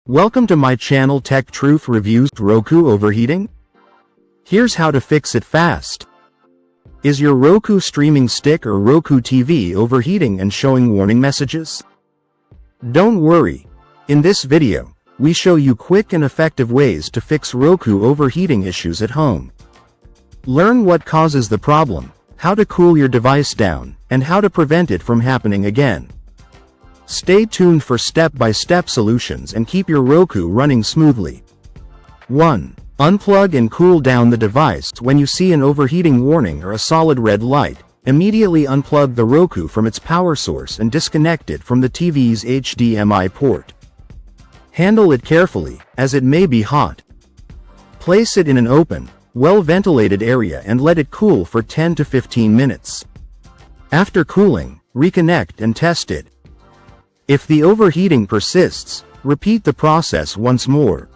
Welcome to my channel Tech Truth Reviews. Roku overheating? Here's how to fix it fast. Is your Roku streaming stick or Roku TV overheating and showing warning messages? Don't worry. In this video, we show you quick and effective ways to fix Roku overheating issues at home. Learn what causes the problem, how to cool your device down, and how to prevent it from happening again. Stay tuned for step-by-step solutions and keep your Roku running smoothly. 1. Unplug and cool down the device. When you see an overheating warning or a solid red light, immediately unplug the Roku from its power source and disconnect it from the TV's HDMI port. Handle it carefully, as it may be hot. Place it in an open, well-ventilated area and let it cool for 10 to 15 minutes. After cooling, reconnect and test it. If the overheating persists, repeat the process once more.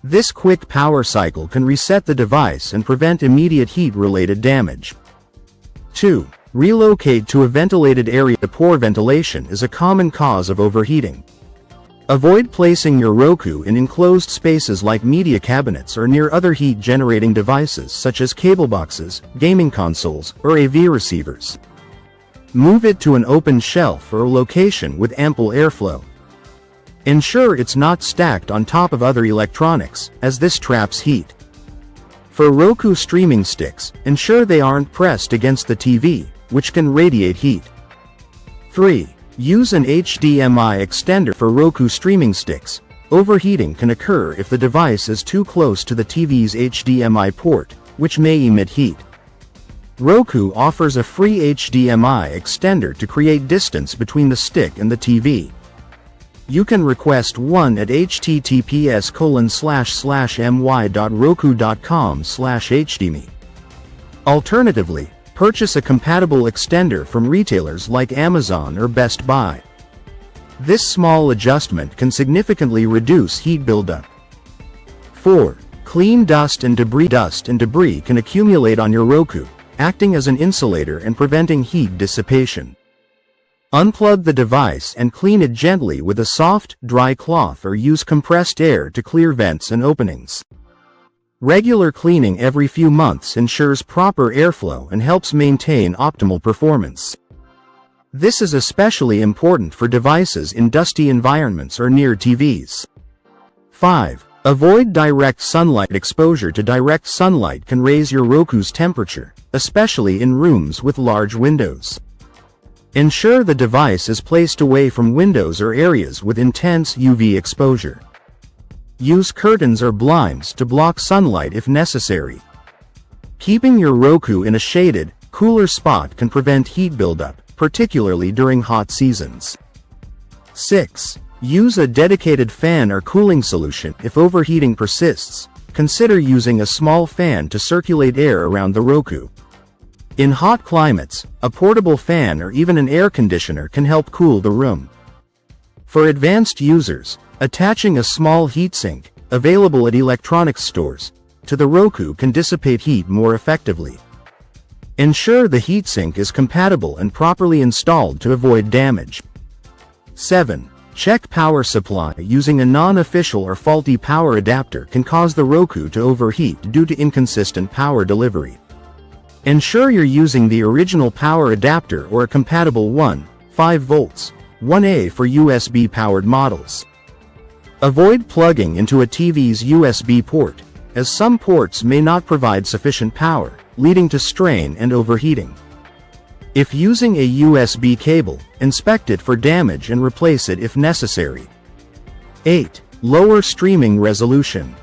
This quick power cycle can reset the device and prevent immediate heat-related damage. 2. Relocate to a ventilated area. Poor ventilation is a common cause of overheating. Avoid placing your Roku in enclosed spaces like media cabinets or near other heat-generating devices such as cable boxes, gaming consoles, or AV receivers. Move it to an open shelf or a location with ample airflow. Ensure it's not stacked on top of other electronics, as this traps heat. For Roku streaming sticks, ensure they aren't pressed against the TV, which can radiate heat. 3. Use an HDMI extender for Roku streaming sticks. Overheating can occur if the device is too close to the TV's HDMI port, which may emit heat. Roku offers a free HDMI extender to create distance between the stick and the TV. You can request one at https://my.roku.com/hdmi. Alternatively, purchase a compatible extender from retailers like Amazon or Best Buy. This small adjustment can significantly reduce heat buildup. 4. Clean dust and debris. Dust and debris can accumulate on your Roku, acting as an insulator and preventing heat dissipation. Unplug the device and clean it gently with a soft, dry cloth or use compressed air to clear vents and openings. Regular cleaning every few months ensures proper airflow and helps maintain optimal performance. This is especially important for devices in dusty environments or near TVs. 5. Avoid direct sunlight. Exposure to direct sunlight can raise your Roku's temperature, especially in rooms with large windows. Ensure the device is placed away from windows or areas with intense UV exposure. Use curtains or blinds to block sunlight if necessary. Keeping your Roku in a shaded, cooler spot can prevent heat buildup, particularly during hot seasons. 6. Use a dedicated fan or cooling solution. If overheating persists, consider using a small fan to circulate air around the Roku. In hot climates, a portable fan or even an air conditioner can help cool the room. For advanced users, attaching a small heatsink, available at electronics stores, to the Roku can dissipate heat more effectively. Ensure the heatsink is compatible and properly installed to avoid damage. 7. Check power supply. Using a non-official or faulty power adapter can cause the Roku to overheat due to inconsistent power delivery. Ensure you're using the original power adapter or a compatible one, 5 volts, 1A for USB-powered models. Avoid plugging into a TV's USB port, as some ports may not provide sufficient power, leading to strain and overheating. If using a USB cable, inspect it for damage and replace it if necessary. 8. Lower streaming resolution.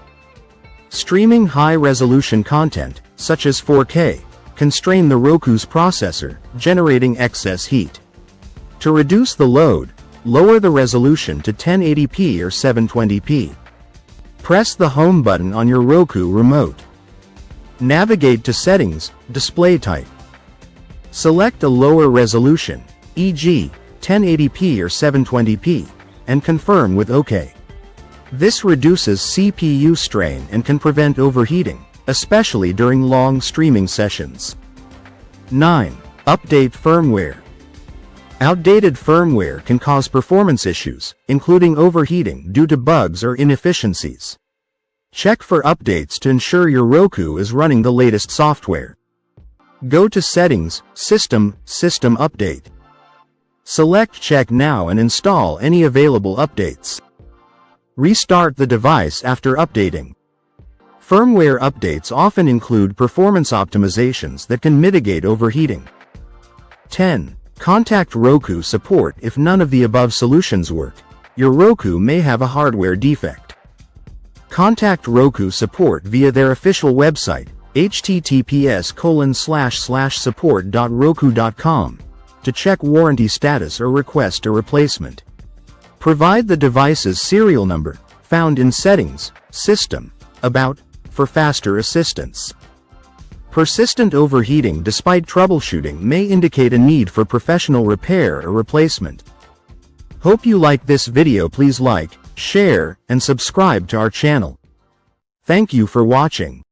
Streaming high-resolution content, such as 4K, can strain the Roku's processor, generating excess heat. To reduce the load, lower the resolution to 1080p or 720p. Press the home button on your Roku remote. Navigate to Settings, Display Type. Select a lower resolution, e.g., 1080p or 720p, and confirm with OK. This reduces CPU strain and can prevent overheating, especially during long streaming sessions. 9. Update firmware. Outdated firmware can cause performance issues, including overheating due to bugs or inefficiencies. Check for updates to ensure your Roku is running the latest software. Go to Settings, System Update. Select Check Now and install any available updates. Restart the device after updating. Firmware updates often include performance optimizations that can mitigate overheating. 10. Contact Roku support if none of the above solutions work. Your Roku may have a hardware defect. Contact Roku support via their official website, https://support.roku.com, to check warranty status or request a replacement. Provide the device's serial number, found in Settings, System, About, for faster assistance. Persistent overheating despite troubleshooting may indicate a need for professional repair or replacement. Hope you like this video. Please like, share, and subscribe to our channel. Thank you for watching.